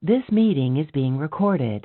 This meeting is being recorded.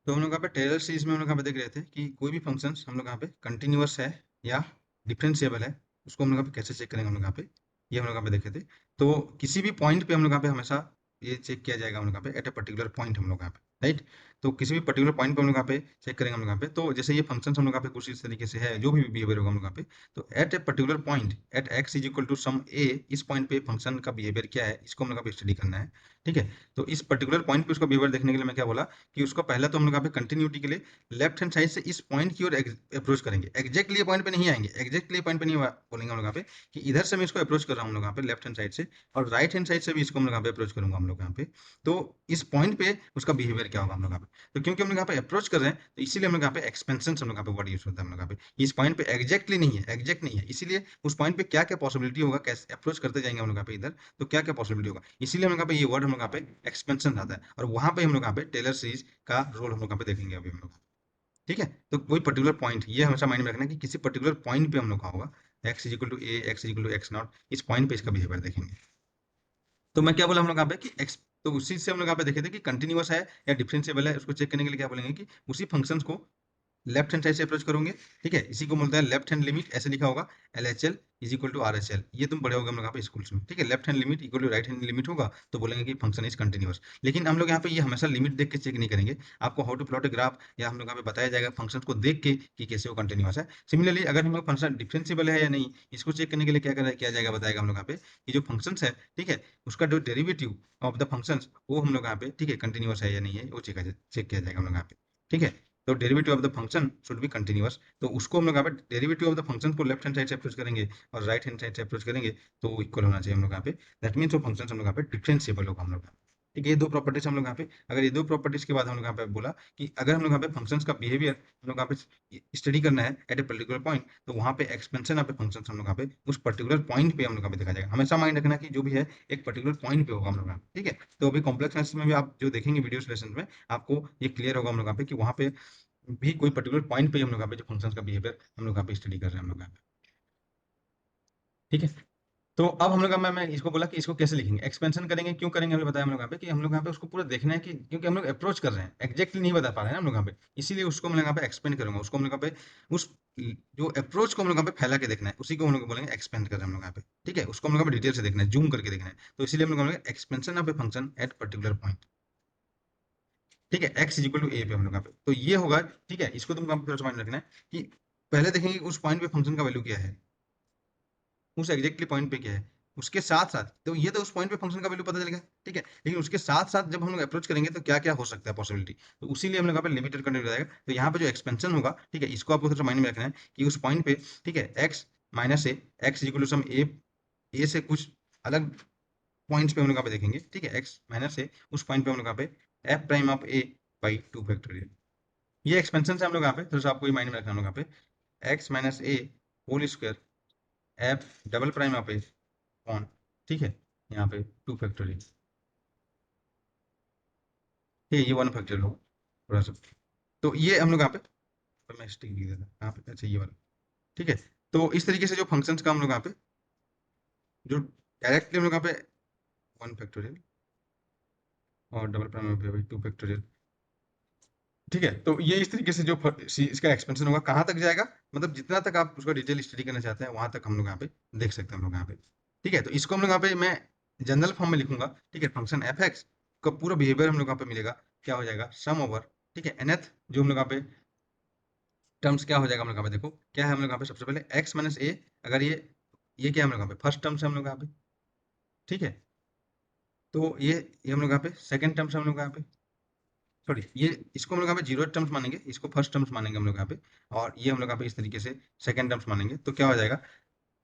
तो हम लोग यहाँ पे टेलर सीरीज में हम लोग यहाँ पे देख रहे थे कि कोई भी फंक्शन हम लोग यहाँ पे कंटिन्यूअस है या डिफरेंशिएबल है, उसको हम लोग यहाँ पे कैसे चेक करेंगे हम लोग यहाँ पे, ये हम लोग यहाँ पे देखे थे। तो किसी भी पॉइंट पे हम लोग यहाँ पे हमेशा ये चेक किया जाएगा हम लोग यहाँ पे एट ए पर्टिकुलर पॉइंट हम लोग यहाँ पे, राइट। तो किसी भी पर्टिकुलर पॉइंट पे हम लोग यहाँ पे चेक करेंगे हम लोग यहाँ पे। तो जैसे ये फंक्शन हम लोग यहाँ पे कुछ इस तरीके से है, जो भी बिहेवियर होगा हम लोग यहाँ पे, तो at a particular point at x is equal to some a, इस पॉइंट पे फंक्शन का बिहेवियर क्या है, इसको हम लोग यहाँ पे स्टडी करना है, ठीक है। तो इस पर्टिकुलर पॉइंट पे उसका बिहेवियर देखने के लिए मैं क्या बोला कि उसको पहला तो हम लोग यहाँ पे कंटिन्यूटी के लिए लेफ्ट हैंड साइड से इस पॉइंट की ओर अप्रोच करेंगे, एग्जैक्टली पॉइंट पे नहीं आएंगे, एग्जैक्टली पॉइंट पे नहीं बोलेंगे हम लोग यहाँ पे कि इधर से मैं इसको अप्रोच कर रहा हूँ हम लोग यहाँ पे लेफ्ट हैंड साइड से, और राइट हैंड साइड से भी इसको हम लोग यहाँ पे अप्रोच करूंगा हम लोग यहाँ पे। तो इस पॉइंट पे उसका बिहेवियर क्या होगा हम लोग यहाँ पे, तो क्योंकि हम लोग यहाँ पे अप्रोच कर रहे हैं तो इसीलिए हम लोग यहाँ पे एक्सपेंशन हम लोग यहाँ पे वर्ड यूज होता है हम लोग यहाँ पे। इस पॉइंट पे एग्जैक्टली नहीं है, एग्जैक्ट नहीं है, इसीलिए उस पॉइंट पे क्या क्या पॉसिबिलिटी होगा, कैसे अप्रोच करते जाएंगे हम लोग यहाँ पे इधर, तो क्या क्या पॉसिबिलिटी होगा, इसीलिए हम लोग यहाँ पे ये वर्ड हम लोग यहाँ पे एक्सपेंशन आता है, और वहां पे हम लोग यहाँ पे टेलर सीरीज का रोल हम लोग यहाँ पे देखेंगे अभी हम लोग, ठीक है। तो कोई पर्टिकुलर पॉइंट, ये हमेशा माइंड में रखना कि किसी पर्टिकुलर पॉइंट पे हम लोग का होगा x is equal to a, x is equal to x not, इस पॉइंट पे इसका बिहेवियर देखेंगे। तो मैं क्या बोला हम लोग यहाँ पे कि एक्स, तो उसी से हम लोग यहाँ पे देखे थे कि कंटिन्यूअस है या डिफरेंशिएबल है, उसको चेक करने के लिए क्या बोलेंगे कि उसी फंक्शंस को लेफ्ट हैंड साइड से अप्रोच करोगे, ठीक है। इसी को बोलते हैं लेफ्ट हैंड लिमिट, ऐसे लिखा होगा LHL is equal to RHL, ये तुम पढ़े होगे हम लोग यहाँ पे स्कूल्स में, ठीक है। Left hand limit equal to right hand limit होगा तो बोलेंगे कि फंक्शन इज कंटिन्यूअस। लेकिन हम लोग यहाँ पे ये हमेशा लिमिट देख के चेक नहीं करेंगे, आपको how to plot a graph या हम लोग यहाँ पे बताया जाएगा फंक्शन को देख के कि कैसे वो कंटिन्यूअस है। सिमिलरली अगर हम लोग फंक्शन डिफरेंशिएबल है या नहीं, इसको चेक करने के लिए किया जाएगा बताएगा हम लोग यहाँ पे कि जो फंक्शन है, ठीक है, उसका जो डेरिवेटिव ऑफ द फंक्शन वो हम लोग यहाँ पे, ठीक है, कंटिन्यूअस है या नहीं है वो चेक किया जाएगा हम लोग यहाँ पे, ठीक है। तो derivative of the function should be continuous, तो उसको हम लोग यहाँ पे डेरिवेटिव ऑफ द फंक्शन को लेफ्ट हैंड साइड से अप्रोच करेंगे और राइट हैंड साइड से अप्रोच करेंगे तो इक्वल होना चाहिए हम लोग यहाँ पे। दैट मीन्स वो फंक्शन हम लोग यहाँ पे डिफरेंशिएबल होगा हम लोग यहाँ पे, ठीक है। ये दो प्रॉपर्टीज हम लोग यहाँ पे, अगर ये दो प्रॉपर्टीज के बाद हम लोग यहाँ पे बोला कि अगर हम लोग यहाँ पे फंक्शंस का बिहेवियर हम लोग यहाँ पे स्टडी करना है एट ए पर्टिकुलर पॉइंट, तो वहाँ पे एक्सपेंशन ऑफ फंक्शन हम लोग यहाँ पे उस पर्टिकुलर पॉइंट पे हम लोग यहाँ पे देखा जाएगा। हमेशा माइंड रखना कि जो भी है एक पर्टिकुलर पॉइंट पे होगा हम लोग यहाँ पे, ठीक है। तो अभी कॉम्प्लेक्स मैथ्स में भी आप जो देखेंगे वीडियो लेसन में, आपको ये क्लियर होगा हम लोग यहाँ पे कि वहाँ पे भी कोई पर्टिकुलर पॉइंट पे हम लोग यहाँ पे जो फंक्शंस का बिहेवियर हम लोग यहाँ पे स्टडी कर रहे हैं हम लोग यहाँ पे, ठीक है। तो अब हम लोग मैं इसको बोला कि इसको कैसे लिखेंगे, एक्सपेंशन करेंगे, क्यों करेंगे हमने बताया हम लोग यहाँ पे कि हम लोग यहाँ पे उसको पूरा देखना है कि क्योंकि हम लोग अप्रोच कर रहे हैं, एग्जैक्टली नहीं बता पा रहे हैं हम लोग यहाँ पे, इसीलिए उसको हम लोग यहाँ पे एक्सपेंड करूंगा, उसको हम लोग यहाँ पे उस जो अप्रोच को हम लोग यहाँ पे फैला के देखना है, उसी को हम लोग बोलेंगे एक्सपेंड कर रहे हैं हम लोग यहाँ पे, ठीक है। उसको हम लोग यहाँ पे डिटेल से देखना है, जूम करके देखना है, तो इसीलिए हम लोग बोलेंगे expansion of a function at particular point, ठीक है। एक्स इज इक्वल टू ए पे हम लोग यहाँ पे, तो ये होगा, ठीक है। इसको तुमको यहाँ पे माइंड रखना है कि पहले देखेंगे कि उस पॉइंट पे फंक्शन का वैल्यू क्या है, उस एग्जैक्टली पॉइंट पे क्या है, उसके साथ साथ तो ये तो उस पॉइंट पे फंक्शन का वैल्यू पता चलेगा, ठीक है। लेकिन उसके साथ साथ जब हम लोग अप्रोच करेंगे तो क्या क्या हो सकता है पॉसिबिलिटी, तो उसीलिए हम लोग यहाँ पे लिमिटेड करने जाएगा। तो यहाँ पे जो एक्सपेंशन होगा, ठीक है, इसको आपको थोड़ा माइंड में रखना है कि उस पॉइंट पे, ठीक है, x minus a, x equal to some a से कुछ अलग पॉइंट्स पे हम लोग यहाँ पे देखेंगे, ठीक है, एक्स माइनस ए, उस पॉइंट पे हम लोग यहाँ पे f prime of a by 2 factorial, ये एक्सपेंशन है हम लोग यहाँ पे, थोड़ा सा आपको ये माइंड में रखना हम लोग यहाँ पे x minus a whole square f double prime of a on, ठीक है, यहाँ पे 2 फैक्टोरियल, ठीक है, ये 1 फैक्टोरियल होगा थोड़ा सा। तो ये हम लोग यहाँ पे मैं स्टिक लिख देता यहाँ पे, अच्छा ये वाला, ठीक है। तो इस तरीके से जो फंक्शंस का हम लोग यहाँ पे जो डायरेक्टली हम लोग यहाँ पे 1 फैक्टोरियल और double prime of A 2 factorial, ठीक है। तो ये इस तरीके से जो इसका एक्सपेंशन होगा कहाँ तक जाएगा, मतलब जितना तक आप उसका डिटेल स्टडी करना चाहते हैं वहां तक हम लोग यहाँ पे देख सकते हैं हम लोग यहाँ पे, ठीक है। तो इसको हम लोग यहाँ पे मैं जनरल फॉर्म में लिखूंगा, ठीक है। फंक्शन एफ एक्स का पूरा बिहेवियर हम लोग यहाँ पे मिलेगा, क्या हो जाएगा, सम ओवर, ठीक है, nth जो हम लोग यहाँ पे टर्म्स क्या हो जाएगा हम लोग यहाँ पे, देखो क्या है हम लोग यहाँ पे सबसे पहले एक्स माइनस ए, अगर ये क्या है हम लोग यहाँ पे फर्स्ट टर्म्स है हम लोग यहाँ पे, ठीक है। तो ये हम लोग यहाँ पे सेकंड टर्म्स है हम लोग यहाँ पे, सॉरी ये इसको हम लोग यहाँ पे जीरो टर्म्स मानेंगे, इसको फर्स्ट टर्म्स मानेंगे हम लोग यहाँ पे, और ये हम लोग यहाँ पे इस तरीके से सेकंड टर्म्स मानेंगे। तो क्या हो जाएगा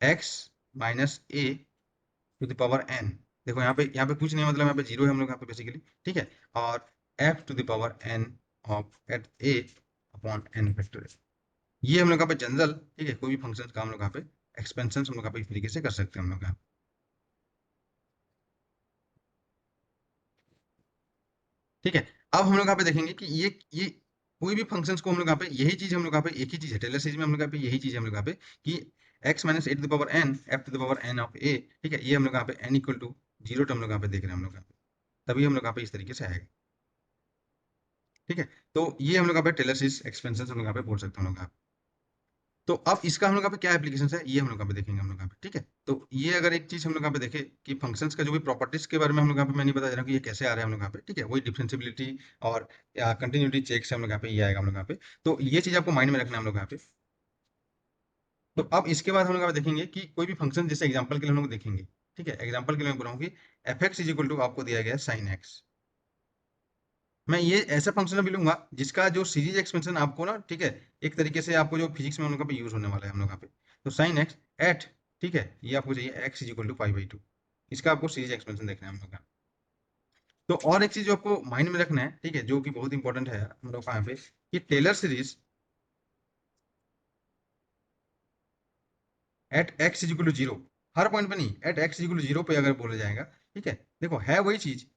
x minus a to the power n, देखो यहाँ पे कुछ नहीं, मतलब यहाँ पे जीरो है हम लोग यहाँ पे बेसिकली, ठीक है। और f to the power n of at a upon n factorial, ये हम लोग यहाँ पे जनरल, ठीक है, कोई भी फंक्शन का हम लोग यहाँ पे एक्सपेंशन हम लोग यहाँ पे इस तरीके से कर सकते हैं हम लोग यहाँ, ठीक है। अब हम लोग यहाँ पे देखेंगे कि ये कोई भी फंक्शंस को हम लोग यहाँ पे यही चीज हम लोग यहाँ पे एक ही चीज है टेलर सीरीज में हम लोग यहाँ पे यही चीज है हम लोग यहाँ पे कि x minus a to the power n f to the power n of a, ठीक है, ये हम लोग यहाँ पे n equal to zero term लोग यहाँ पे देख रहे हैं हम लोग यहाँ पे, तभी हम लोग यहाँ पे इस तरीके से आएगा। ठीक है, तो ये हम लोग यहाँ पे टेलर सीरीज एक्सपेंशन हम लोग यहाँ पे बोल सकते हैं हम लोग यहाँ पे। तो अब इसका हम लोग यहाँ पे क्या एप्लीकेशन है, ये हम लोग यहाँ पे देखेंगे हम लोग यहाँ पे। ठीक है, तो ये अगर एक चीज हम लोग यहाँ पे देखें कि फंक्शंस का जो भी प्रॉपर्टीज के बारे में हम लोग यहाँ पे मैं नहीं बता रहा हूँ कि ये कैसे आ रहा है हम लोग यहाँ पे। ठीक है, वही डिफरेंशिएबिलिटी और कंटिन्यूटी चेक से हम लोग यहाँ पे ये आएगा हम लोग यहाँ पे। तो ये चीज आपको माइंड में रखना है हम लोग यहाँ पे। तो अब इसके बाद हम लोग यहाँ पे देखेंगे कि कोई भी फंक्शन, जैसे एग्जाम्पल के लिए हम लोग देखेंगे। ठीक है, एग्जाम्पल के लिए मैं बोल रहा हूँ कि f x is equal to आपको दिया गया है साइन एक्स। मैं ये ऐसा फंक्शन भी लूंगा जिसका जो सीरीज एक्सपेंशन आपको ना, ठीक है, एक तरीके से आपको जो फिजिक्स में हम लोग पे यूज होने वाला है हम लोग यहाँ पे। तो साइन एक्स एट, ठीक है, ये आपको चाहिए एक्स इज इक्वल टू 5/2। इसका आपको सीरीज एक्सपेंशन देखना है हम लोग यहाँ। तो और एक चीज जो आपको माइंड में रखना है, ठीक है, जो कि बहुत इंपॉर्टेंट है हम लोग यहाँ पे, कि Taylor series at x is equal to zero, हर पॉइंट पे नहीं, at x is equal to zero पे अगर बोला जाएगा, ठीक है, देखो है वही चीज,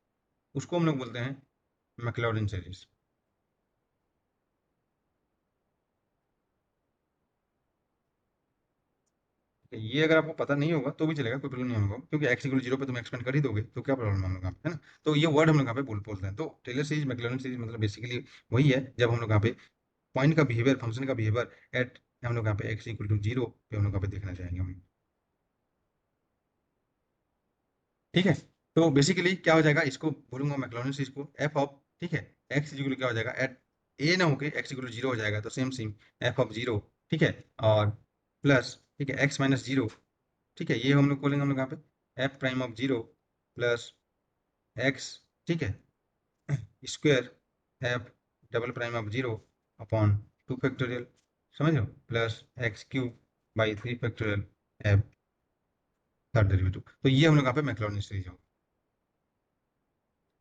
उसको हम लोग बोलते हैं मैक्लॉरिन सीरीज। ये अगर आपको पता नहीं होगा तो भी चलेगा, कोई प्रॉब्लम नहीं होगा, क्योंकि एक्स इक्वल जीरो पे तुम एक्सपेंड कर ही दोगे, तो क्या प्रॉब्लम है हम लोग यहाँ पे, है ना। तो ये वर्ड हम लोग यहाँ पे बोलते हैं। तो टेलर सीरीज मैक्लॉरिन सीरीज मतलब बेसिकली वही है, जब हम लोग यहाँ पे पॉइंट का बिहेवियर, फंक्शन का बिहेवियर एट हम लोग यहाँ पे एक्स इक्वल टू जीरो पे हम लोग यहाँ पे देखना चाहेंगे हम। ठीक है, तो बेसिकली क्या हो जाएगा, इसको बोलूंगा मैक्लॉरिन सीरीज को एफ ऑफ, ठीक है, एक्स इक्वल क्या हो जाएगा, एट ए ना होके एक्स इक्वल जीरो हो जाएगा, तो same same F of zero, ठीक है, और प्लस, ठीक है, एक्स माइनस जीरो, ठीक है, ये हम लोग बोलेंगे हम लोग यहाँ पे f prime of zero plus x, ठीक है, square f double prime of zero upon 2 factorial, समझ लो, plus x cube by 3 factorial f third derivative. तो ये हम लोग यहाँ पे मैक्लॉरिन सीरीज होगा।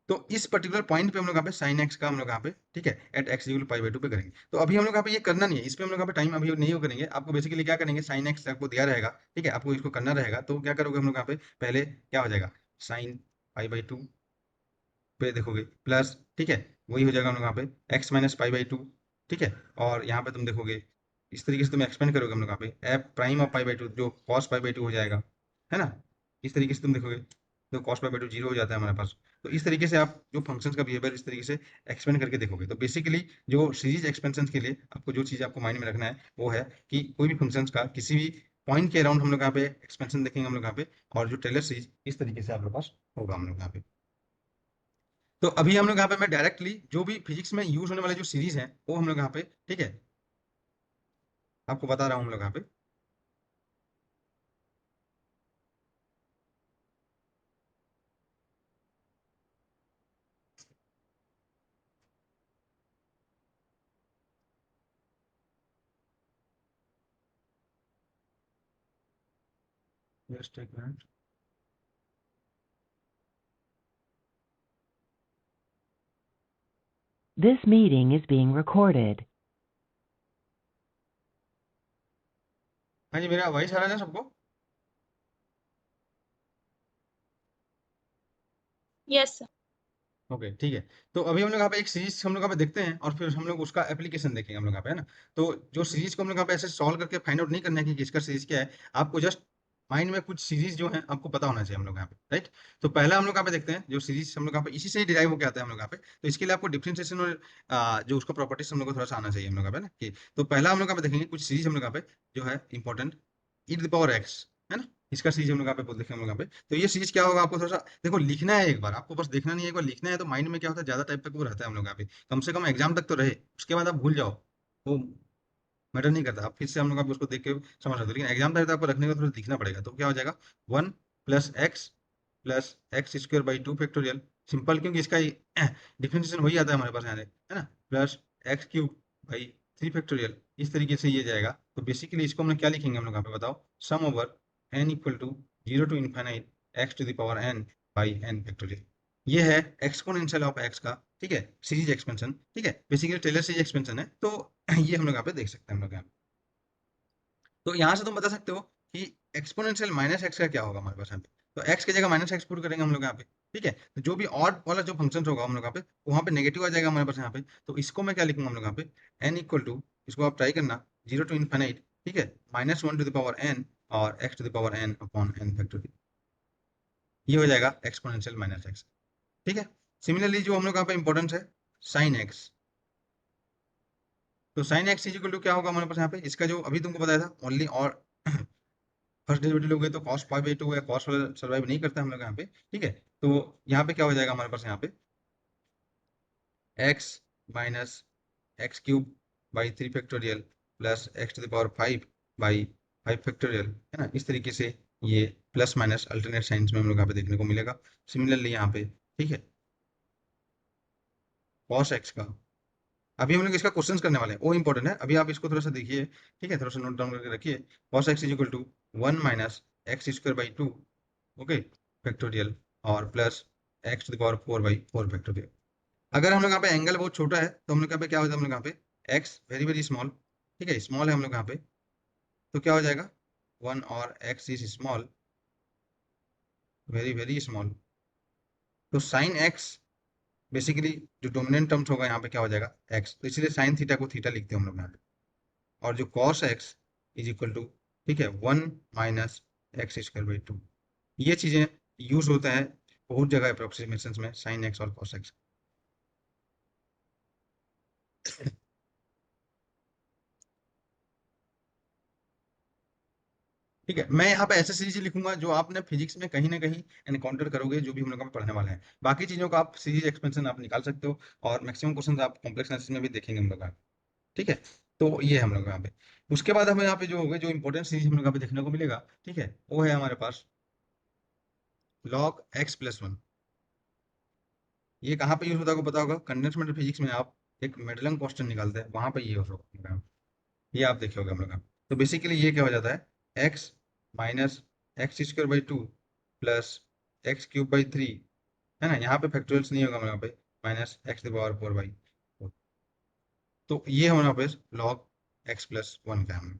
तो इस पर्टिकुलर पॉइंट पे हम लोग यहाँ पे साइन एक्स का हम लोग यहाँ पे, ठीक है, एट एक्स इक्वल पाई/2 पे करेंगे। तो अभी हम लोग यहाँ पे ये करना नहीं है, इस पे हम लोग यहाँ पे टाइम अभी नहीं हो करेंगे। आपको बेसिकली क्या करेंगे, साइन एक्स आपको दिया रहेगा, ठीक है, आपको इसको करना रहेगा, तो क्या करोगे हम लोग यहाँ पे, पहले क्या हो जाएगा, साइन पाई/2 पे देखोगे प्लस, ठीक है, वही हो जाएगा हम लोग यहाँ पे एक्स माइनस पाई/2, ठीक है, और यहाँ पे तुम देखोगे इस तरीके से तुम एक्सपेंड करोगे हम लोग यहाँ पे एफ प्राइम ऑफ पाई/2 जो कॉस पाई/2 हो जाएगा, है ना। इस तरीके से तुम देखोगे तो कॉस पाई/2 जीरो हो जाता है हमारे पास। तो इस तरीके से आप जो फंक्शंस का बिहेवियर इस तरीके से एक्सपेंड करके देखोगे। तो बेसिकली जो सीरीज एक्सपेंशन के लिए आपको जो चीज़ आपको माइंड में रखना है वो है कि कोई भी फंक्शंस का किसी भी पॉइंट के अराउंड हम लोग यहाँ पे एक्सपेंशन देखेंगे हम लोग यहाँ पे, और जो टेलर सीरीज इस तरीके से आप लोग पास होगा हम लोग यहाँ पे। तो अभी हम लोग यहाँ पे मैं डायरेक्टली जो भी फिजिक्स में यूज होने वाले जो सीरीज है वो हम लोग यहाँ पे, ठीक है, आपको बता रहा हूँ हम लोग यहाँ पे। जस्ट एक minute. This meeting is being recorded. हाँ जी, मेरा वॉइस आ रहा है ना सबको। Yes sir. ओके, ठीक है। तो अभी हम लोग यहाँ पे एक सीरीज हम लोग यहाँ पे देखते हैं और फिर हम लोग उसका एप्लीकेशन देखेंगे हम लोग यहाँ पे, है ना। तो जो सीरीज को हम लोग यहाँ पे ऐसे सॉल्व करके फाइंड आउट नहीं करना है कि किसका सीरीज क्या है, आपको जस्ट माइंड में कुछ सीरीज जो है आपको पता होना चाहिए हम लोग यहाँ पे, राइट। तो पहला हम लोग यहाँ पे देखते हैं जो सीरीज हम लोग यहाँ पे इसी से डिराइव होकर आता है हम लोग यहाँ पे। तो इसके लिए आपको डिफरेंशिएशन और जो उसका प्रॉपर्टीज हम लोग को थोड़ा सा आना चाहिए हम लोग यहाँ पे ना, कि तो पहला हम लोग यहाँ पे देखेंगे कुछ सीरीज हम लोग यहाँ पे जो है important, e to the power x, है ना। इसका सीरीज हम लोग यहाँ पे देखेंगे हम लोग यहाँ पे। तो ये सीरीज क्या होगा, आपको थोड़ा सा देखो लिखना है, एक बार आपको बस देखना नहीं है, एक बार लिखना है, तो माइंड में क्या होता है, ज्यादा टाइम तक वो रहता है हम लोग यहाँ पे, कम से कम एग्जाम तक तो रहे, उसके बाद आप भूल जाओ वो मैटर नहीं करता। आप फिर से हम लोग आप उसको देख के समझ सकते हो, लेकिन एग्जाम तक तो आपको रखने का थोड़ा लिखना पड़ेगा। तो क्या हो जाएगा, 1 + x + x² / 2 फैक्टोरियल, सिंपल, क्योंकि इसका डिफरेंशिएशन वही आता है हमारे पास यहाँ, है ना, प्लस x³ / 3 फैक्टोरियल, इस तरीके से ये जाएगा। तो बेसिकली इसको हमने क्या लिखेंगे हम लोग यहाँ पे, बताओ, sum over n equal to 0 to infinite x⁴n by n factorial. ये है एक्सपोनेंशियल ऑफ एक्स का, ठीक है, सीरीज एक्सपेंशन, ठीक है, बेसिकली टेलर सीरीज एक्सपेंशन है। तो ये हम लोग यहाँ पे देख सकते हैं हम लोग यहाँ पे। तो यहाँ से तुम बता सकते हो कि एक्सपोनेंशियल माइनस एक्स का क्या होगा हमारे पास यहाँ पे। तो एक्स की जगह माइनस एक्स पुट करेंगे हम लोग यहाँ पे, ठीक है। तो जो भी ऑड वाला जो फंक्शन होगा हम लोग यहाँ पे, वहाँ पे नेगेटिव आ जाएगा हमारे पास यहाँ पे। तो इसको मैं क्या लिखूंगा हम लोग यहाँ पे, एन इक्वल टू, इसको आप ट्राई करना, 0 to इन्फाइनाइट, ठीक है, -1 to the power n और x to the power n upon n factorial. ये हो जाएगा एक्सपोनेंशियल माइनस एक्स। ठीक है। सिमिलरली जो हम लोग यहाँ पे इंपॉर्टेंस है साइन एक्स, तो sine x is equal to क्या होगा हमारे पास यहाँ पे, इसका जो अभी तुमको बताया था ओनली और फर्स्ट डेरिवेटिव लोगे तो cos पाई बाई 2 या cos वाला सर्वाइव नहीं करता हम लोग यहाँ पे। ठीक है। तो यहाँ पे क्या हो जाएगा हमारे पास यहाँ पे x minus x cube by 3 factorial plus x to the power 5 by 5 factorial, है ना। इस तरीके से ये प्लस माइनस अल्टरनेट साइंस में हम लोग यहाँ पे देखने को मिलेगा। सिमिलरली यहाँ पे ठीक है cos x का, अभी हम लोग इसका क्वेश्चंस करने वाले हैं, वो इंपॉर्टेंट है, अभी आप इसको थोड़ा सा देखिए। ठीक है, थोड़ा सा नोट डाउन करके रखिए। cos x is equal to 1 minus x square by 2, okay, factorial, और plus x to the power 4 by 4 factorial. अगर हम लोग यहाँ पे एंगल बहुत छोटा है तो हम लोग यहाँ पे क्या होता है, हम लोग यहाँ पे एक्स वेरी वेरी स्मॉल, ठीक है, स्मॉल है हम लोग यहाँ पे, तो क्या हो जाएगा 1 और x is small, very very small, तो साइन एक्स बेसिकली जो डोमिनेंट टर्म्स होगा यहाँ पे क्या हो जाएगा एक्स, तो इसलिए साइन थीटा को थीटा लिखते हैं हम लोग यहाँ पे, और जो cos x is equal to ठीक है 1 माइनस एक्स स्क्वायर बाई 2। ये चीज़ें यूज होता है बहुत जगह अप्रोक्सीमेशन में, साइन एक्स और कॉस एक्स। ठीक है, मैं यहाँ पे ऐसे सीरीज लिखूंगा जो आपने फिजिक्स में कहीं ना कहीं एनकाउंटर करोगे, जो भी हम लोग यहाँ पे पढ़ने वाले हैं। बाकी चीजों का आप सीरीज एक्सपेंशन आप निकाल सकते हो, और मैक्सिमम क्वेश्चन आप कॉम्प्लेक्स एनालिसिस में भी देखेंगे हम लोग यहाँ पे। ठीक है। तो ये हम लोग यहाँ पे, उसके बाद हमें यहाँ पे जो होगा, जो इंपॉर्टेंट सीरीज हम लोग यहाँ पे देखने को मिलेगा, ठीक है, वो है हमारे पास लॉग एक्स प्लस वन। ये कहाँ पे यूज होता है आपको पता होगा, कंडेंसमेंट फिजिक्स में आप एक मेडलन कांस्टेंट निकालते हैं, वहां पे ये होगा, ये आप देखे होगे हम लोग। तो बेसिकली ये क्या हो जाता है x minus x square by 2 plus x cube by 3, है ना, यहाँ पे फैक्टोरियल्स नहीं होगा हमारे यहाँ पे, माइनस एक्स पावर 4 बाई 4। तो ये हमारे यहाँ पे लॉग एक्स प्लस वन का है।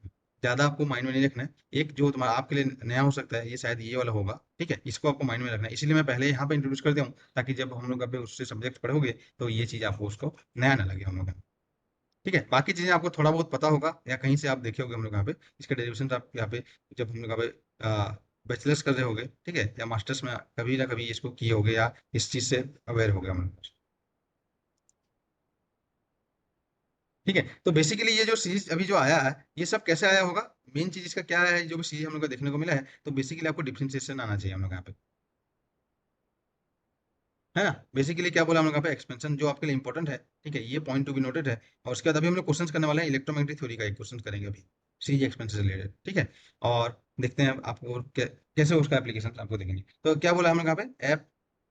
ज्यादा आपको माइंड में नहीं रखना है, एक जो तुम्हारा आपके लिए नया हो सकता है, ये शायद ये वाला होगा, ठीक है, इसको आपको माइंड में रखना है, इसीलिए मैं पहले यहाँ पे इंट्रोड्यूस कर दूँ, ताकि जब हम लोग अभी उससे सब्जेक्ट पढ़ोगे तो ये चीज आपको उसको नया ना लगे हम लोग। ठीक है, बाकी चीजें आपको थोड़ा बहुत पता होगा, या कहीं से आप देखे होगे हम लोग यहाँ पे, इसके डेरिवेशन आप यहाँ पे जब हम लोग यहाँ पे बैचलर्स कर रहे होगे, ठीक है, या मास्टर्स में कभी ना कभी इसको किए होगे, या इस चीज से अवेयर हो गए हम लोग। ठीक है, तो बेसिकली ये जो सीरीज अभी जो आया है, ये सब कैसे आया होगा, मेन चीज इसका क्या है, जो भी सीरीज हम लोग को देखने को मिला है, तो बेसिकली आपको डिफरेंशिएशन आना चाहिए हम लोग यहाँ पे, है ना। बेसिकली क्या बोला हम लोग यहाँ पे, एक्सपेंशन जो आपके लिए इंपॉर्टेंट है, ठीक है, ये पॉइंट टू बी नोटेड है। और उसके बाद अभी हम लोग क्वेश्चन करने वाले हैं, इलेक्ट्रोमैग्नेटिक थ्योरी का एक क्वेश्चन करेंगे अभी, सीरीज एक्सपेंशन से रिलेटेड, ठीक है। और देखते हैं आपको कैसे उसका एप्लीकेशन आपको देखेंगे। तो क्या बोला हम लोग यहाँ पे, एफ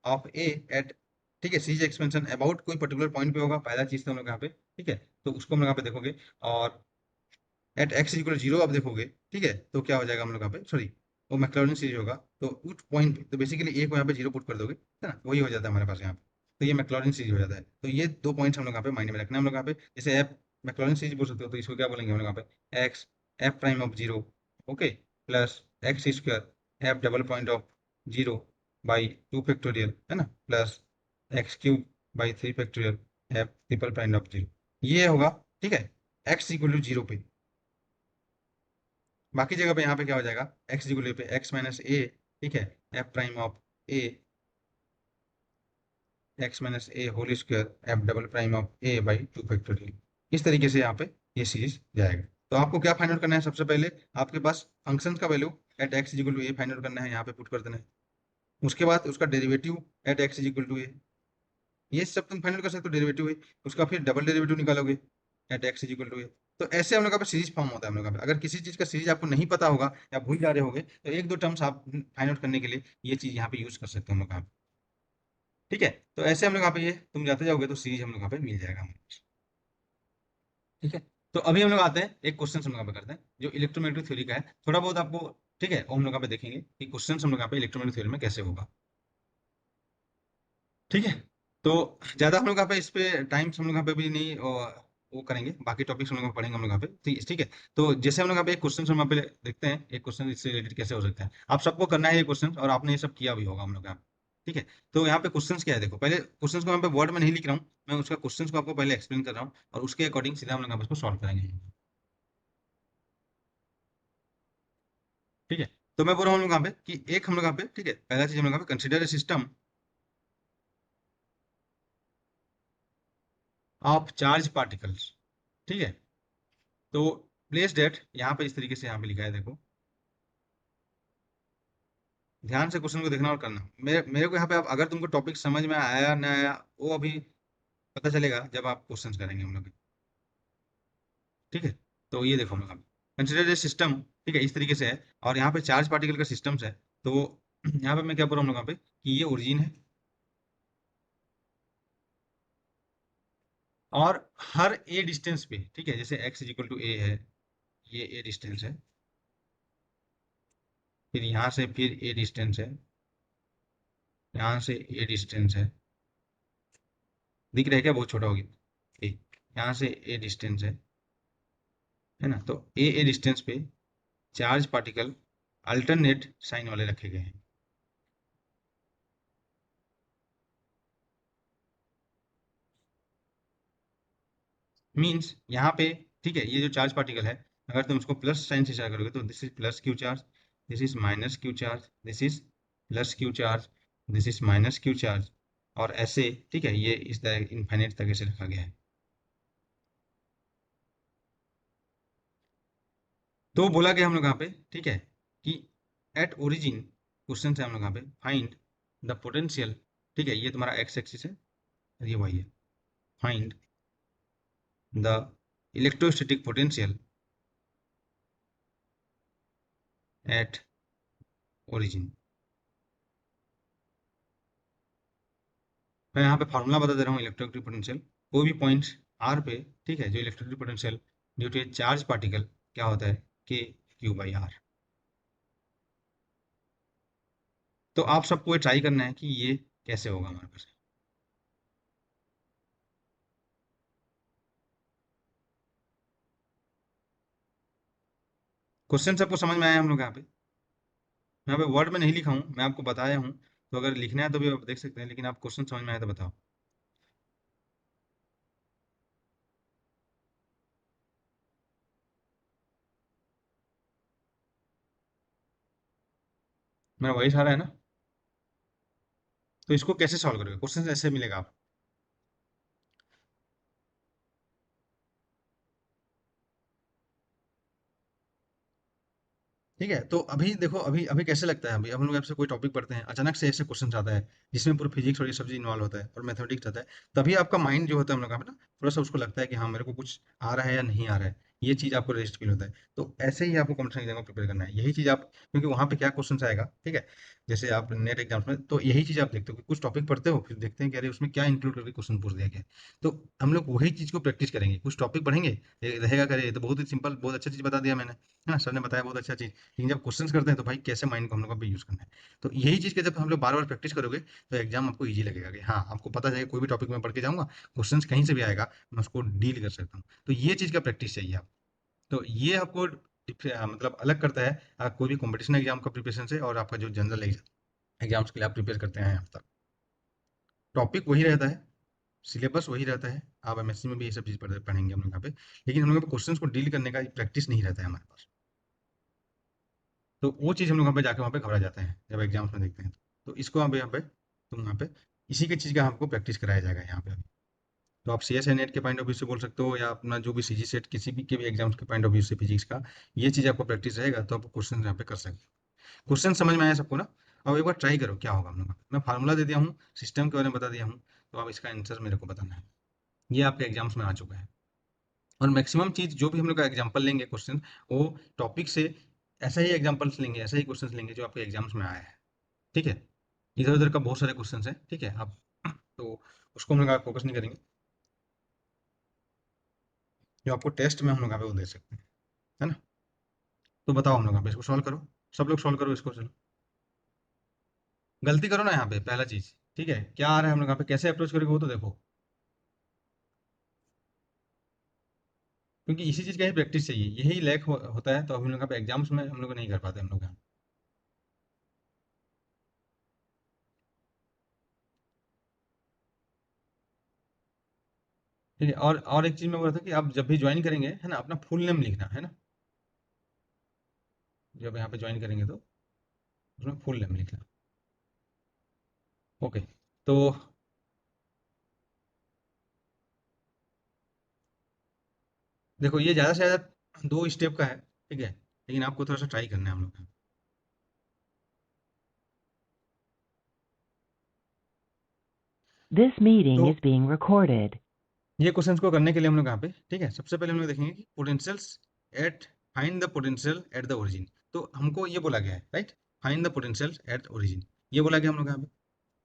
ऑफ ए एट, ठीक है, सीरीज एक्सपेंशन अबाउट कोई पर्टिकुलर पॉइंट पे होगा, पहला चीज तो हम लोग यहाँ पे, ठीक है, तो उसको हम लोग यहाँ पे देखोगे। और एट एक्स इक्वल जीरो आप देखोगे, ठीक है, तो क्या हो जाएगा हम लोग यहाँ पे, सॉरी, वो मैक्लॉरिन सीरीज होगा, तो उस पॉइंट पे तो बेसिकली ए को यहाँ पे जीरो पुट कर दोगे, है ना, वही हो जाता है हमारे पास यहाँ पे। तो ये मैक्लॉरिन सीरीज हो जाता है, तो ये दो पॉइंट्स हम लोग यहाँ पे माइंड में रखना है हम लोग यहाँ पे। जैसे एफ मैक्लॉरिन सीरीज बोल सकते हो, तो इसको क्या बोलेंगे हम लोग यहाँ पे, x F prime of zero, okay, plus x square f double point of zero by 2 factorial, है ना, plus x cube by 3 factorial F triple prime of zero, ये होगा। ठीक है, एक्स इक्वल टू जीरो पे, बाकी जगह पे यहाँ पे क्या हो जाएगा, एक्स इक्वल पे एक्स माइनस ए, ठीक है, f prime of a, x minus a whole square f double prime of a by 2 factorial. इस तरीके से यहाँ पे ये सीरीज जाएगा। तो आपको क्या फाइंड आउट करना है, सबसे पहले आपके पास फंक्शन का value at x equal to a find out करना है, यहाँ पे पुट कर देना है। उसके बाद उसका derivative at x equal to a, ये सब तुम फाइंड आउट कर सकते हो, डेरिवेटिव है, उसका फिर डबल डेरिवेटिव निकालोगे एट एक्स इक्वल टू ए। तो ऐसे हम लोग का पे सीरीज फॉर्म होता है हम लोग का पे। अगर किसी चीज का सीरीज आपको नहीं पता होगा या भूल जा रहे होगे, तो एक दो टर्म्स आप फाइंड आउट करने के लिए ये चीज यहाँ पे यूज कर सकते हो हम लोग यहाँ पे। ठीक है, तो ऐसे हम लोग यहाँ पे, ये तुम जाते जाओगे तो सीरीज हम लोग यहाँ पे मिल जाएगा हमारे पास। ठीक है, तो अभी हम लोग आते हैं एक क्वेश्चन हम लोग यहाँ पे करते हैं, जो इलेक्ट्रोमैग्नेटिक थ्योरी का है, थोड़ा बहुत आपको, ठीक है, वो हम लोग यहाँ पे देखेंगे कि क्वेश्चन हम लोग यहाँ पे इलेक्ट्रोमैग्नेटिक थ्योरी में कैसे होगा। ठीक है, तो ज्यादा हम लोग यहाँ पे इस पे टाइम्स हम लोग यहाँ पे भी नहीं वो करेंगे, बाकी टॉपिक्स हम लोग यहाँ पे पढ़ेंगे हम लोग यहाँ पे, ठीक ठीक है। तो जैसे हम लोग यहाँ पे एक क्वेश्चन हम यहाँ पे देखते हैं, एक क्वेश्चन इससे रिलेटेड कैसे हो सकता है, आप सबको करना है ये क्वेश्चन, और आपने ये सब किया भी होगा हम लोग यहाँ पे। ठीक है, तो यहाँ पे क्वेश्चन क्या है, देखो पहले क्वेश्चन को यहाँ पे वर्ड में नहीं लिख रहा हूँ मैं, उसका क्वेश्चन को आपको पहले एक्सप्लेन कर रहा हूँ, और उसके अकॉर्डिंग सीधा हम लोग यहाँ पे इसको सॉल्व करेंगे। ठीक है, तो मैं बोल रहा हूँ हम लोग यहाँ पे कि एक हम लोग यहाँ पे, ठीक है, पहला चीज हम लोग यहाँ पे consider a system of charge particles, ठीक है। तो प्लेस डेट यहाँ पे इस तरीके से यहाँ पे लिखा है, देखो ध्यान से क्वेश्चन को देखना और करना। मेरे को यहाँ पे, अब अगर तुमको टॉपिक समझ में आया ना आया वो अभी पता चलेगा जब आप क्वेश्चन करेंगे हम लोग, ठीक है। तो ये देखो हम लोग कंसिडर ए सिस्टम, ठीक है, इस तरीके से है, और यहाँ पे चार्ज पार्टिकल का सिस्टम्स है। तो यहाँ पे मैं क्या बोल रहा हूँ हम लोग यहाँ पे कि ये ओरिजिन है, और हर ए डिस्टेंस पे, ठीक है, जैसे x इज इक्वल टू ए है, ये ए डिस्टेंस है, फिर यहाँ से फिर ए डिस्टेंस है, यहाँ से ए डिस्टेंस है, दिख रहा है क्या, बहुत छोटा हो गया, ए, यहाँ से ए डिस्टेंस है ना। तो ए डिस्टेंस पे चार्ज पार्टिकल अल्टरनेट साइन वाले रखे गए हैं। मीन्स यहाँ पे, ठीक है, ये जो चार्ज पार्टिकल है, अगर तुम उसको प्लस साइन से इशारा करोगे तो this is plus Q charge, this is minus q charge, this is plus Q charge, this is minus q charge, और ऐसे, ठीक है, ये इस तरह इनफाइनाइट तरीके से रखा गया है। तो बोला गया हम लोग यहाँ पे, ठीक है, कि एट ओरिजिन, क्वेश्चन है हम लोग यहाँ पे फाइंड द पोटेंशियल, ठीक है, ये तुम्हारा एक्स एक्सिस है, ये वही है, find the electrostatic potential at origin. मैं यहाँ पे फार्मूला बता दे रहा हूँ, इलेक्ट्रोस्टैटिक पोटेंशियल कोई भी पॉइंट आर पे, ठीक है, जो electrostatic potential due to a charge particle क्या होता है, के क्यू बाई आर। तो आप सबको ये ट्राई करना है कि ये कैसे होगा हमारे पास। क्वेश्चन सबको समझ में आया हम लोग यहाँ पे, मैं यहाँ पे वर्ड में नहीं लिखा हूँ, मैं आपको बताया हूँ, तो अगर लिखना है तो भी आप देख सकते हैं, लेकिन आप क्वेश्चन समझ में आया तो बताओ। मेरा वही सारा है ना। तो इसको कैसे सॉल्व करोगे, क्वेश्चन ऐसे मिलेगा आप। ठीक है, तो अभी देखो, अभी अभी कैसे लगता है, अभी हम लोग आपसे कोई टॉपिक पढ़ते हैं, अचानक से ऐसे क्वेश्चन आता है जिसमें पूरा फिजिक्स और ये सब चीज इन्वॉल्व होता है और मैथमेटिक्स आता है, तभी आपका माइंड जो होता है हम लोग का ना, थोड़ा सा उसको लगता है कि हाँ मेरे को कुछ आ रहा है या नहीं आ रहा है, ये चीज आपको रेस्ट फील होता है। तो ऐसे ही आपको कॉम्पिटिशन एग्जाम को प्रिपेयर करना है, यही चीज आप, क्योंकि वहाँ पे क्या क्वेश्चन आएगा, ठीक है, जैसे आप नेट एग्जाम्स में तो यही चीज आप देखते हो कि कुछ टॉपिक पढ़ते हो, फिर देखते हैं कि अरे उसमें क्या इंक्लूड करके क्वेश्चन पूछ दिया गया है। तो हम लोग वही चीज को प्रैक्टिस करेंगे, कुछ टॉपिक पढ़ेंगे, ये रहेगा करे, ये तो बहुत ही सिंपल, बहुत अच्छा चीज बता दिया मैंने, है ना, सर ने बताया बहुत अच्छा चीज, लेकिन जब क्वेश्चंस करते हैं तो भाई कैसे माइंड को हम लोग को भी यूज करना है। तो यही चीज के जब हम लोग बार बार प्रैक्टिस करोगे तो एग्जाम आपको इजी लगेगा कि हाँ आपको पता चलेगा कोई भी टॉपिक में पढ़ के जाऊंगा, क्वेश्चंस कहीं से भी आएगा, मैं उसको डील कर सकता हूँ। तो ये चीज का प्रैक्टिस चाहिए आप। तो ये आपको मतलब अलग करता है कोई भी कॉम्पिटिशन एग्जाम का प्रिपरेशन से, और आपका जो जनरल एग्जाम्स के लिए आप प्रिपेयर करते हैं अब तक। टॉपिक वही रहता है, सिलेबस वही रहता है, आप एमएससी में भी ये सब चीज़ पढ़ेंगे हम लोग यहाँ पे, लेकिन हम लोग क्वेश्चंस को डील करने का प्रैक्टिस नहीं रहता है हमारे पास। तो वो चीज़ हम लोग वहाँ पे जाके वहाँ पे घबरा जाते हैं जब एग्जाम्स में देखते हैं। तो इसको यहाँ पे तुम यहाँ पे इसी के चीज़ का हमको प्रैक्टिस कराया जाएगा यहाँ पे अभी। तो आप सी एस नेट के पॉइंट ऑफ व्यू से बोल सकते हो, या अपना जो भी सी जी सेट किसी भी के भी एग्जाम्स के पॉइंट ऑफ व्यू से फिजिक्स का, ये चीज़ आपको प्रैक्टिस रहेगा तो आप क्वेश्चन यहाँ पे कर सकते हो। क्वेश्चन समझ में आया सबको ना। अब एक बार ट्राई करो क्या होगा हम लोग, मैं फार्मूला दे दिया हूँ, सिस्टम के बारे में बता दिया हूँ, तो आप इसका आंसर मेरे को बताना है। ये आपके एग्जाम्स में आ चुका है। और मैक्सिमम चीज़ जो भी हम लोग का एग्जाम्पल लेंगे क्वेश्चन, वो टॉपिक से ऐसा ही एग्जाम्पल्स लेंगे, ऐसा ही क्वेश्चन लेंगे जो आपके एग्जाम्स में आया है, ठीक है। इधर उधर का बहुत सारे क्वेश्चन हैं, ठीक है, आप तो उसको हम लोग फोकस नहीं करेंगे, जो आपको टेस्ट में हम लोग यहाँ पे वो दे सकते हैं, है ना। तो बताओ हम लोग यहाँ पे इसको सॉल्व करो, सब लोग सॉल्व करो इसको, चलो गलती करो ना यहाँ पे, पहला चीज, ठीक है, क्या आ रहा है हम लोग यहाँ पे कैसे अप्रोच करेंगे वो तो देखो, क्योंकि इसी चीज का ही प्रैक्टिस चाहिए, यही लैक होता है, तो हम लोग यहाँ पे एग्जाम्स में हम लोग नहीं कर पाते हम लोग यहाँ। ठीक है, और एक चीज मैं बोल रहा था कि आप जब भी ज्वाइन करेंगे, है ना, अपना फुल नेम लिखना है ना, जब यहाँ पे ज्वाइन करेंगे तो उसमें फुल नेम लिखना। ओके। तो देखो ये ज़्यादा से ज़्यादा 2 स्टेप का है, ठीक है? लेकिन आपको थोड़ा-सा ट्राई करना है हम लोग का। This meeting तो is being recorded. ये क्वेश्चंस को करने के लिए हम लोग यहाँ पे, ठीक है, सबसे पहले हम लोग देखेंगे कि potentials at find the potential at the origin. तो हमको ये बोला गया है, right? Find the potential at origin, ये बोला गया हम लोग यहाँ पे।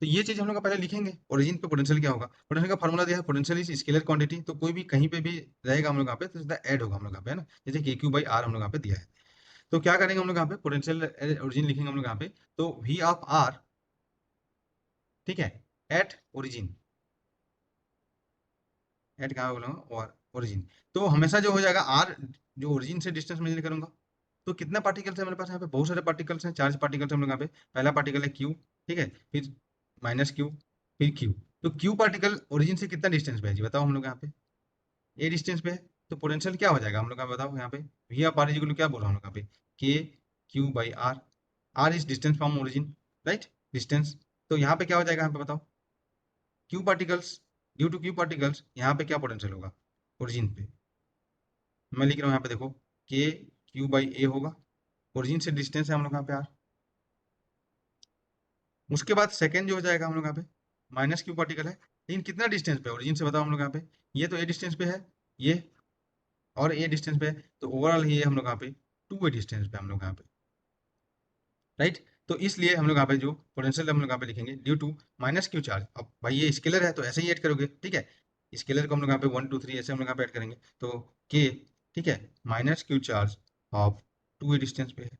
तो ये चीज़ हम लोग पहले लिखेंगे, ओरिजिन पे पोटेंशियल क्या होगा। पोटेंशियल का फार्मूला दिया है, पोटेंशियल इज स्केलर क्वांटिटी। तो कोई भी कहीं पे भी रहेगा हम लोग यहाँ पे तो सीधा ऐड होगा हम लोग यहाँ पे, है ना? जैसे के क्यू बाई आर हम लोग यहाँ पे दिया है। तो क्या करेंगे हम लोग यहाँ पे, पोटेंशियल ओरिजिन लिखेंगे हम लोग यहाँ पे। तो वी ऑफ आर, ठीक है, एट ओरिजिन, एट कहाँ बोलूँगा, और ओरिजिन। तो हमेशा जो हो जाएगा आर, जो ओरिजिन से डिस्टेंस मेजर करूंगा। तो कितना पार्टिकल्स है मेरे पास यहाँ पे, बहुत सारे पार्टिकल्स हैं, चार्ज पार्टिकल्स हैं हम लोग यहाँ पे। पहला पार्टिकल है क्यू, ठीक है, फिर माइनस क्यू, फिर क्यू। तो क्यू पार्टिकल ओरिजिन से कितना डिस्टेंस पे है जी, बताओ हम लोग यहाँ पे। ए डिस्टेंस पे है। तो पोटेंशियल क्या हो जाएगा हम लोग का, बताओ यहाँ पे। V of r equal to क्या बोल रहा हूँ हम लोग यहाँ पे, k q by r. R is distance from origin, right, distance. तो यहाँ पे क्या हो जाएगा यहाँ पे, बताओ। Q particles, due to q particles यहाँ पे क्या पोटेंशियल होगा ओरिजिन पे। मैं लिख रहा हूँ यहाँ पे, देखो, के क्यू बाई ए होगा। ओरिजिन से डिस्टेंस है हम लोग यहाँ पे आर। उसके बाद सेकंड जो हो जाएगा हम लोग यहाँ पे, माइनस क्यू पार्टिकल है, लेकिन कितना डिस्टेंस पे है ओरिजिन से, बताओ हम लोग यहाँ पे। ये तो ए डिस्टेंस पे है, ये और ए डिस्टेंस पे है। तो ओवरऑल ये हम लोग यहाँ पे 2 ए डिस्टेंस पे हम लोग यहाँ पे, राइट। तो इसलिए हम लोग यहाँ पे जो पोटेंशियल हम लोग यहाँ पे लिखेंगे, due to minus q charge. अब भाई ये स्केलर है तो ऐसे ही ऐड करोगे, ठीक है। स्केलर को हम लोग यहाँ पे 1 2 3 ऐसे हम लोग यहाँ पे ऐड करेंगे। तो के, ठीक है, minus q charge of 2 A distance पे है।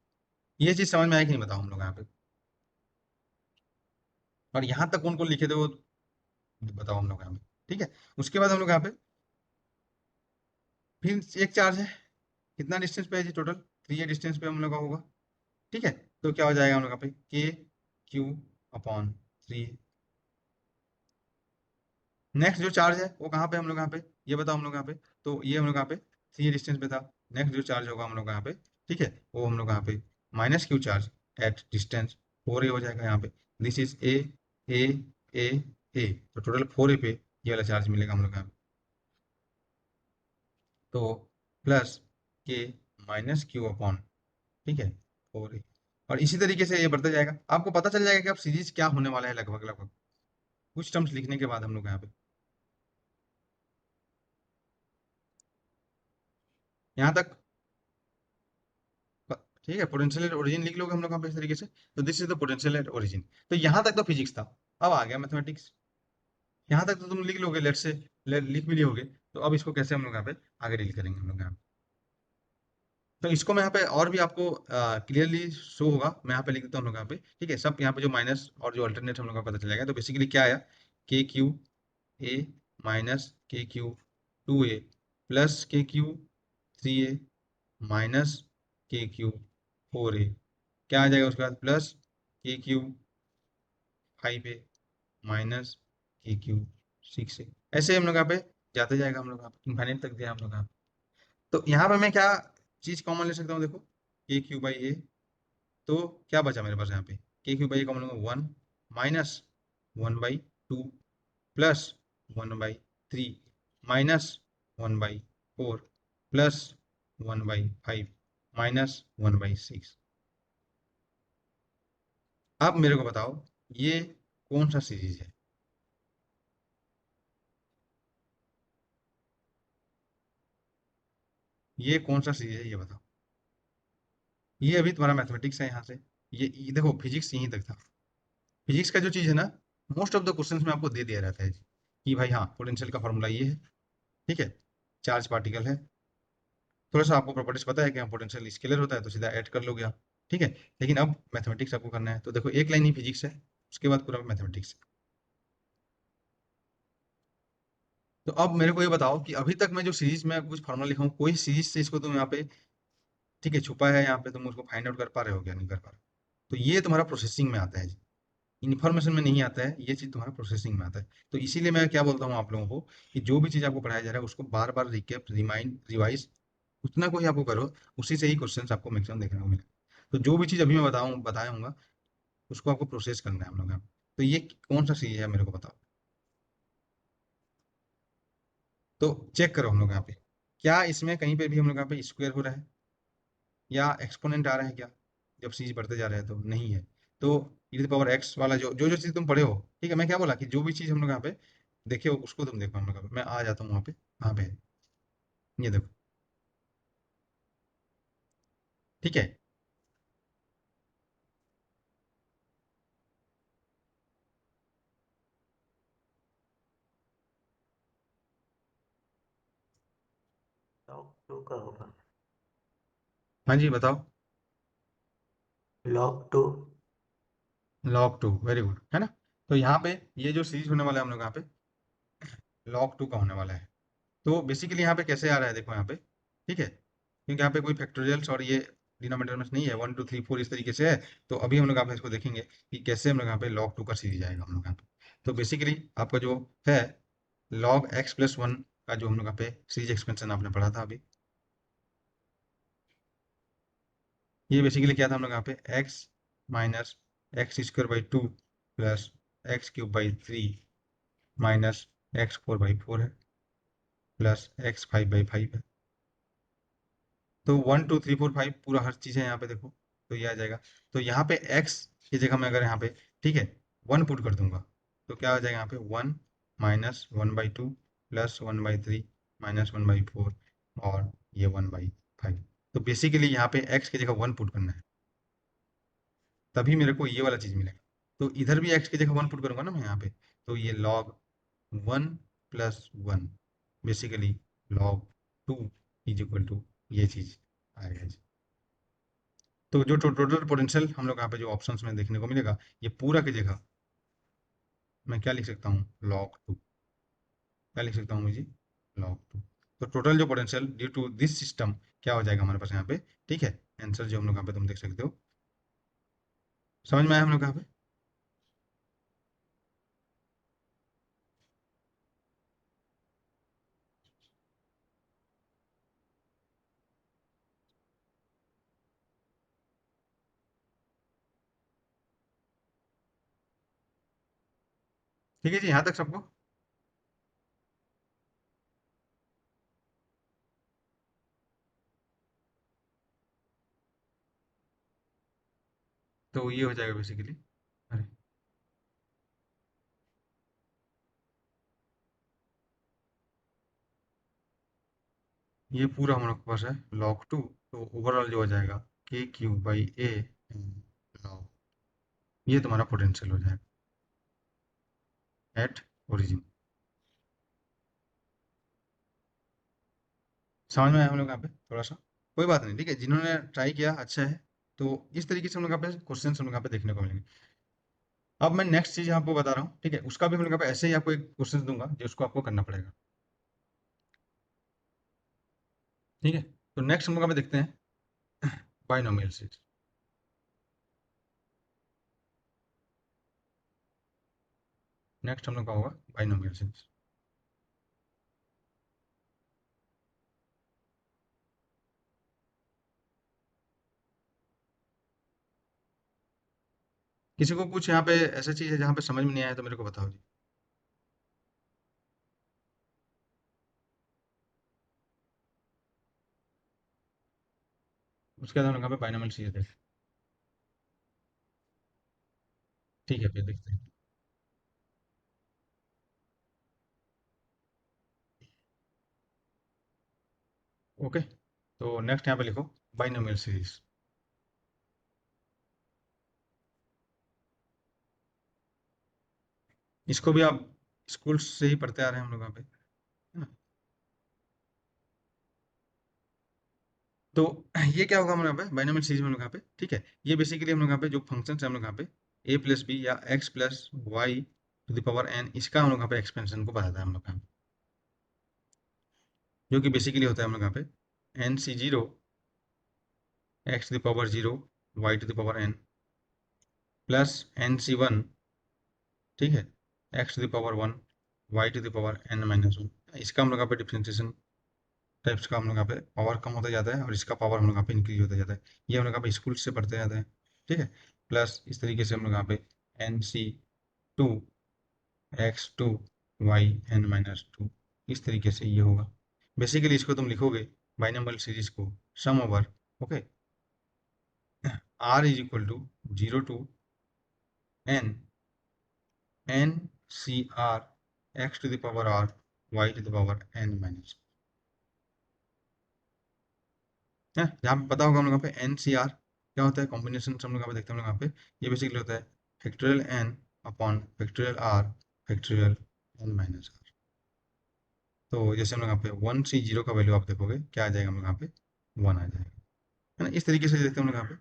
ये चीज़ समझ में आएगी नहीं, बताओ हम लोग यहाँ पे। और यहाँ तक कौन कौन लिखे थे वो बताओ हम लोग यहाँ पे, ठीक है। उसके बाद हम लोग यहाँ पे फिर एक चार्ज है, कितना डिस्टेंस पे है जी, टोटल 3 ए डिस्टेंस पे हम लोग का होगा, ठीक है। तो क्या हो जाएगा हम लोग यहाँ पे, के क्यू अपॉन 3। नेक्स्ट जो चार्ज है वो कहाँ पे हम लोग यहाँ पे, ये बताओ हम लोग यहाँ पे। तो ये हम लोग यहाँ पे 3 डिस्टेंस पे था। नेक्स्ट जो चार्ज होगा हम लोग यहाँ पे, ठीक है, वो हम लोग यहाँ पे minus q charge at distance 4 ए हो जाएगा यहाँ पे। दिस इज ए, ए, ए, ए। तो टोटल 4 ए पे ये वाला चार्ज मिलेगा हम लोग यहाँ पे। तो प्लस के माइनस क्यू अपॉन, ठीक है, 4 ए। और इसी तरीके से ये बढ़ता जाएगा, आपको पता चल जाएगा कि अब सीरीज क्या होने वाला है लगभग लगभग कुछ टर्म्स लिखने के बाद हम लोग यहाँ पे। यहाँ तक ठीक है, पोटेंशियल एट ओरिजिन लिख लोगे हम लोग यहाँ पे इस तरीके से। तो this is the potential at origin. तो यहाँ तक तो फिजिक्स था, अब आ गया मैथमेटिक्स। यहाँ तक तो तुम लिख लोगे, लेट से लिख भी लियोगे। तो अब इसको कैसे हम लोग यहाँ पे आगे डील करेंगे हम लोग यहाँ पे। तो इसको मैं यहाँ पे और भी आपको क्लियरली शो होगा, मैं यहाँ पे लिख देता हूँ हम लोग यहाँ पे, ठीक है। सब यहाँ पे जो माइनस और जो अल्टरनेट हम लोग का पता चलेगा। तो बेसिकली क्या आया, के क्यू ए माइनस के क्यू 2 ए प्लस के क्यू 3 ए माइनस के क्यू 4 ए। क्या आ जाएगा उसके बाद, प्लस के क्यू 5 ए माइनस के क्यू 6 ए। ऐसे हम लोग यहाँ पे जाते जाएगा हम लोग यहाँ पे इनफाइनाइट तक दिया हम लोग यहाँ पे। तो यहाँ पे मैं क्या चीज़ कॉमन ले सकता हूँ, देखो, के क्यू बाई ए। तो क्या बचा मेरे पास यहाँ पे, k q by A common लूंगा 1 minus 1/2 plus 1/3 minus 1/4 plus 1/5 minus 1/6। अब मेरे को बताओ ये कौन सा सीरीज है, ये कौन सा सीरीज है ये बताओ। ये अभी तुम्हारा मैथमेटिक्स है यहाँ से। ये देखो फिजिक्स यहीं तक था। फिजिक्स का जो चीज़ है ना, मोस्ट ऑफ द क्वेश्चंस में आपको दे दिया रहता है जी, कि भाई हाँ पोटेंशियल का फॉर्मूला ये है, ठीक है, चार्ज पार्टिकल है। थोड़ा सा आपको प्रॉपर्टीज पता है कि हाँ पोटेंशियल स्केलर होता है तो सीधा ऐड कर लोगे आप, ठीक है। लेकिन अब मैथमेटिक्स आपको करना है। तो देखो एक लाइन ही फिजिक्स है, उसके बाद पूरा मैथमेटिक्स है। तो अब मेरे को ये बताओ कि अभी तक मैं जो सीरीज में कुछ फॉर्मूला लिखा हूँ, कोई सीरीज से इसको तुम यहाँ पे, ठीक है, छुपा है यहाँ पे, तुम उसको फाइंड आउट कर पा रहे हो क्या, नहीं कर पा रहे हो। तो ये तुम्हारा प्रोसेसिंग में आता है जी, इन्फॉर्मेशन में नहीं आता है, ये चीज़ तुम्हारा प्रोसेसिंग में आता है। तो इसीलिए मैं क्या बोलता हूँ आप लोगों को कि जो भी चीज़ आपको पढ़ाया जा रहा है उसको बार बार रिकेप रिमाइंड रिवाइज उतना को ही आपको करो, उसी से ही क्वेश्चन आपको मैक्सिमम देखने को मिले। तो जो भी चीज़ अभी मैं बताया हूँ, उसको आपको प्रोसेस करना है हम लोग यहाँ पे। तो ये कौन सा सीरीज है मेरे को बताओ। तो चेक करो हम लोग यहाँ पे, क्या इसमें कहीं पे भी हम लोग यहाँ पे स्क्वायर हो रहा है या एक्सपोनेंट आ रहा है क्या, जब सीरीज बढ़ते जा रहे हैं तो नहीं है। तो e⁻x वाला जो जो जो चीज़ तुम पढ़े हो, ठीक है, मैं क्या बोला कि जो भी चीज़ हम लोग यहाँ पे देखे हो उसको तुम देखो हम लोग यहाँ पे। मैं आ जाता हूँ वहाँ पे है, ये देखो, ठीक है। लॉग टू का होगा। हाँ जी बताओ। Log to. log 2 very good, है ना। तो यहाँ पे ये जो सीरीज होने वाला है हम लोग यहाँ पे log 2 का होने वाला है। तो बेसिकली यहाँ पे कैसे आ रहा है देखो यहाँ पे, ठीक है, क्योंकि यहाँ पे कोई फैक्टोरियल्स और ये डिनोमिनेटर में नहीं है, 1 2 3 4 इस तरीके से है। तो अभी हम लोग यहाँ पे इसको देखेंगे कि कैसे हम लोग यहाँ पे log 2 का सीरीज आएगा हम लोग यहाँ पे। तो बेसिकली आपका जो है log x+1 का जो हम लोग यहाँ पे सीरीज एक्सपेंशन आपने पढ़ा था अभी, ये बेसिकली क्या था हम लोग यहाँ पे x minus x² / 2 plus x³ / 3 minus x4/4 है प्लस x5/5 है। तो 1 2 3 4 5 पूरा हर चीज़ है यहाँ पे देखो, तो ये आ जाएगा। तो यहाँ पे x की जगह मैं अगर यहाँ पे, ठीक है, 1 पुट कर दूंगा तो क्या आ जाएगा यहाँ पे 1 माइनस 1/2 प्लस 1/3 माइनस 1/4 और ये 1/5। तो बेसिकली यहाँ पे x की जगह 1 पुट करना है, तभी मेरे को ये वाला चीज़ मिलेगा। तो इधर भी x की जगह 1 पुट करूंगा ना मैं यहाँ पे, तो ये log 1 + 1 बेसिकली log 2 ये चीज़ आएगा जी। तो जो टोटल पोटेंशियल हम लोग यहाँ पे जो ऑप्शंस में देखने को मिलेगा, ये पूरा की जगह मैं क्या लिख सकता हूँ log 2, क्या लिख सकता हूँ मैं जी log 2। तो टोटल जो potential due to this system क्या हो जाएगा हमारे पास यहाँ पे, ठीक है, आंसर जो हम लोग यहाँ पे तुम देख सकते हो। समझ में आया हम लोग यहाँ पे। ठीक है जी, यहाँ तक सबको। तो ये हो जाएगा बेसिकली, अरे ये पूरा हमारे पास है log 2। तो ओवरऑल जो हो जाएगा k³ / a log, ये तुम्हारा पोटेंशियल हो जाएगा एट ओरिजिन। समझ में आया हम लोग यहाँ पे थोड़ा सा, कोई बात नहीं, ठीक है, जिन्होंने ट्राई किया अच्छा है। तो इस तरीके से हम लोग यहाँ पे क्वेश्चन हम लोग यहाँ पे देखने को मिलेंगे। अब मैं नेक्स्ट चीज आपको बता रहा हूँ, ठीक है, उसका भी हम लोग यहाँ पे ऐसे ही आपको एक क्वेश्चन दूंगा जिसको आपको करना पड़ेगा, ठीक है। तो नेक्स्ट हम लोग यहाँ पे देखते हैं बाइनोमियल सीरीज। नेक्स्ट हम लोग का होगा बाइनोमियल सीरीज। किसी को कुछ यहाँ पे ऐसा चीज है जहाँ पे समझ में नहीं आया तो मेरे को बताओ जी। उसके बाद हम लोग यहाँ पे बाइनोमियल सीरीज देखते हैं, ठीक है, फिर देखते हैं। ओके, तो नेक्स्ट यहाँ पे लिखो बाइनोमियल सीरीज। इसको भी आप स्कूल से ही पढ़ते आ रहे हैं हम लोग यहाँ पे, है ना। तो ये क्या होगा हम लोग यहाँ पे बाइनोमियल सीरीज में हम लोग यहाँ पे, ठीक है, ये बेसिकली हम लोग यहाँ पे जो फंक्शन है हम लोग यहाँ पे a+b या x+y⁴n, इसका हम लोग यहाँ पे एक्सपेंशन को बताता है हम लोग यहाँ पे, जो कि बेसिकली होता है हम लोग यहाँ पे nc0 x⁴0 y⁴n plus nc1, ठीक है, x⁴1 y⁴n-1। इसका हम लोग यहाँ पे डिफ्रेंसिएशन टाइप्स का हम लोग यहाँ पे पावर कम होता जाता है और इसका पावर हम लोग यहाँ पे इंक्रीज होता जाता है। ये हम लोग यहाँ पे स्कूल से पढ़ते जाते हैं, ठीक है। प्लस इस तरीके से हम लोग यहाँ पे NC2 x2 yn-2 इस तरीके से ये होगा। बेसिकली इसको तुम लिखोगे बाइनोमियल सीरीज को sum over okay r is equal to 0 to n CR x to the power r y to the power n-, है जहाँ पे पता होगा हम लोग यहाँ पे NCR क्या होता है, कॉम्बिनेशन हम लोग यहाँ पे देखते हैं हम लोग यहाँ पे ये बेसिकली होता है factorial n upon factorial r factorial n-r। तो जैसे हम लोग यहाँ पे 1 से 0 का वैल्यू आप देखोगे क्या आ जाएगा हम लोग यहाँ पे 1 आ जाएगा, है ना। इस तरीके से देखते हैं हम लोग यहाँ पे।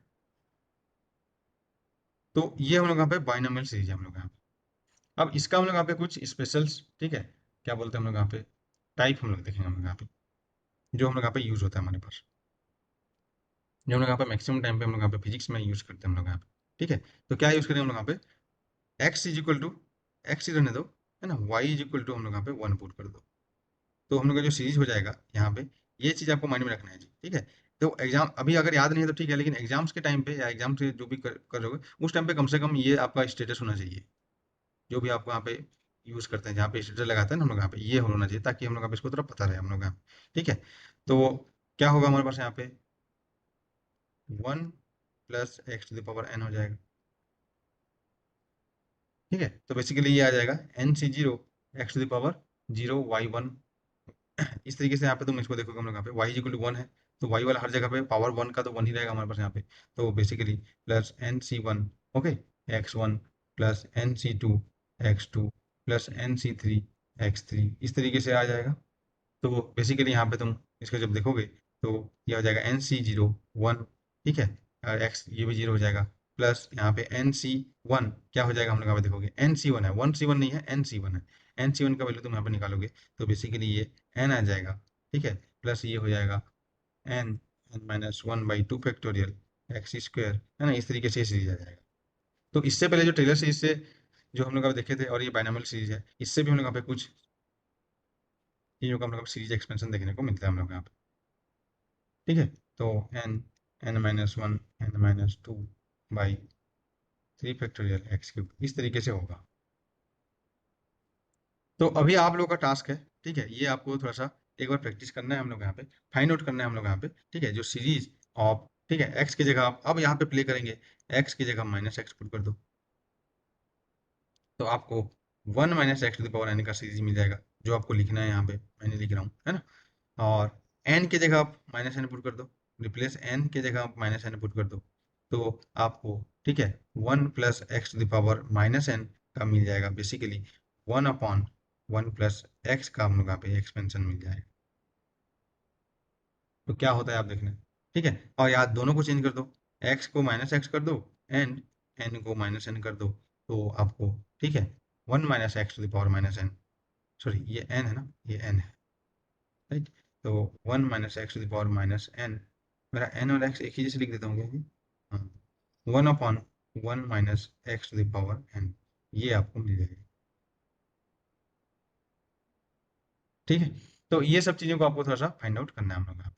तो ये हम लोग यहाँ पे बाइनोमियल सीरीज है हम लोग यहाँ पे। अब इसका हम लोग यहाँ पे कुछ स्पेशल्स, ठीक है, क्या बोलते हैं हम लोग यहाँ पे टाइप हम लोग देखेंगे हम लोग यहाँ पे, जो हम लोग यहाँ पे यूज होता है हमारे पास, जो हम लोग यहाँ पे मैक्सिमम टाइम पे हम लोग यहाँ पे फिजिक्स में यूज करते हैं हम लोग यहाँ पे, ठीक है। तो क्या यूज करेंगे हम लोग यहाँ पे x is equal to x ही रहने दो, है ना, वाई इज इक्वल टू हम लोग यहाँ पे 1 पुट कर दो। तो हम लोग का जो सीरीज हो जाएगा यहाँ पे, ये चीज़ आपको माइंड में रखना है जी, ठीक है। तो एग्जाम अभी अगर याद नहीं है तो ठीक है, लेकिन एग्जाम्स के टाइम पे या एग्जाम से जो भी कर रहे हो उस टाइम पे कम से कम ये आपका स्टेटस होना चाहिए, जो भी आप वहाँ पे यूज करते हैं, जहाँ पे स्टेटस लगाते हैं ना हम लोग यहाँ पे, ये होना चाहिए ताकि हम लोग यहाँ पे इसको थोड़ा पता रहे हम लोग यहाँ पे, ठीक है। तो क्या होगा हमारे पास यहाँ पे 1 plus x to the power n हो जाएगा, ठीक है। तो बेसिकली ये आ जाएगा NC0 x to the power 0 y1। इस तरीके से यहाँ पे तुम इसको देखोगे हम लोग यहाँ पे y इक्वल टू 1 है, तो y वाला हर जगह पे पावर 1 का तो 1 ही रहेगा हमारे पास यहाँ पे। तो basically plus NC1 okay x1 plus NC2 x2 plus NC3 x3 इस तरीके से आ जाएगा। तो बेसिकली यहाँ पे तुम इसको जब देखोगे तो ये हो जाएगा NC0 1, ठीक है, और x ये भी 0 हो जाएगा, प्लस यहाँ पे NC1 क्या हो जाएगा हम लोग यहाँ पे देखोगे NC1 है, 1C1 नहीं है, NC1 है। NC1 का वैल्यू तुम यहाँ पे निकालोगे तो बेसिकली ये n आ जाएगा, ठीक है, प्लस ये हो जाएगा n-1/2 फैक्टोरियल एक्स स्क्वायर, है ना। इस तरीके से ये सीरीज आ जाएगा। तो इससे पहले जो टेलर सीरीज से जो हम लोग यहाँ पे देखे थे और ये बाइनोमियल सीरीज है, इससे भी हम लोग यहाँ पे कुछ चीज़ों का हम लोग सीरीज एक्सपेंशन देखने को मिलता है हम लोग यहाँ पे, ठीक है। तो n-1 n-2/3 फैक्टोरियल x³ इस तरीके से होगा। तो अभी आप लोगों का टास्क है, ठीक है, ये आपको थोड़ा सा एक बार प्रैक्टिस करना है हम लोग यहाँ पे, फाइंड आउट करना है हम लोग यहाँ पे, ठीक है, जो सीरीज ऑफ, ठीक है, x की जगह आप अब यहाँ पे प्ले करेंगे, x की जगह -x पुट कर दो, तो आपको 1 - x to the power n का सीरीज मिल जाएगा, जो आपको लिखना है यहाँ पे मैंने लिख रहा हूँ, है ना। और n की जगह आप -n पुट कर दो, रिप्लेस n की जगह आप -n पुट कर दो, तो आपको, ठीक है, 1 प्लस x to the power -n का मिल जाएगा, बेसिकली 1/1 प्लस x का हम लोग यहाँ पे एक्सपेंशन मिल जाएगा। तो क्या होता है आप देखना, ठीक है, और यहाँ दोनों को चेंज कर दो, x को -x कर दो एंड n को -n कर दो, तो आपको, ठीक है, 1 - x to the power -n, sorry ये n है ना, ये n है, राइट। तो 1 - x to the power -n, मेरा n और x एक ही जैसे लिख देता हूँ क्या जी, हाँ, 1/1 - x to the power n, ये आपको मिल जाएगी, ठीक है। तो ये सब चीज़ों को आपको थोड़ा सा फाइंड आउट करना है हम लोग यहाँ पे।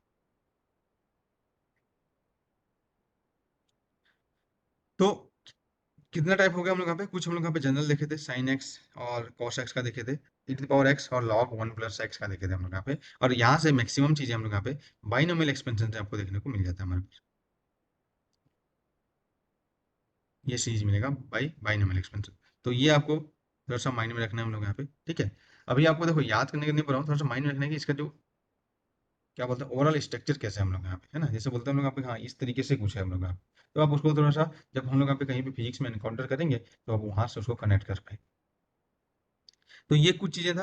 तो कितना टाइप हो गया हम लोग यहाँ पे, कुछ हम लोग यहाँ पे जनरल देखे थे, साइन एक्स और कॉस एक्स का देखे थे, e⁻x और log 1 + x का देखे थे हम लोग यहाँ पे, और यहाँ से मैक्सिमम चीजें हम लोग यहाँ पे बाइनोमियल एक्सपेंशन से आपको देखने को मिल जाता है हमारे पास, ये सीरीज मिलेगा बाइनोमियल एक्सपेंशन। तो ये आपको थोड़ा सा माइंड में रखना है हम लोग यहाँ पे, ठीक है। अभी आपको देखो याद करने के नहीं बोल रहा हूँ, थोड़ा सा माइंड में रखना है कि इसका जो क्या बोलते हैं ओवरऑल स्ट्रक्चर कैसे हम लोग यहाँ पे, है ना, जैसे बोलते हैं हम लोग यहाँ पे, हाँ इस तरीके से कुछ है हम लोग यहाँ पे, तो आप उसको थोड़ा सा जब हम लोग यहाँ पे कहीं भी फिजिक्स में एनकाउंटर करेंगे तो आप वहां से उसको कनेक्ट कर पाए। तो ये कुछ चीजें था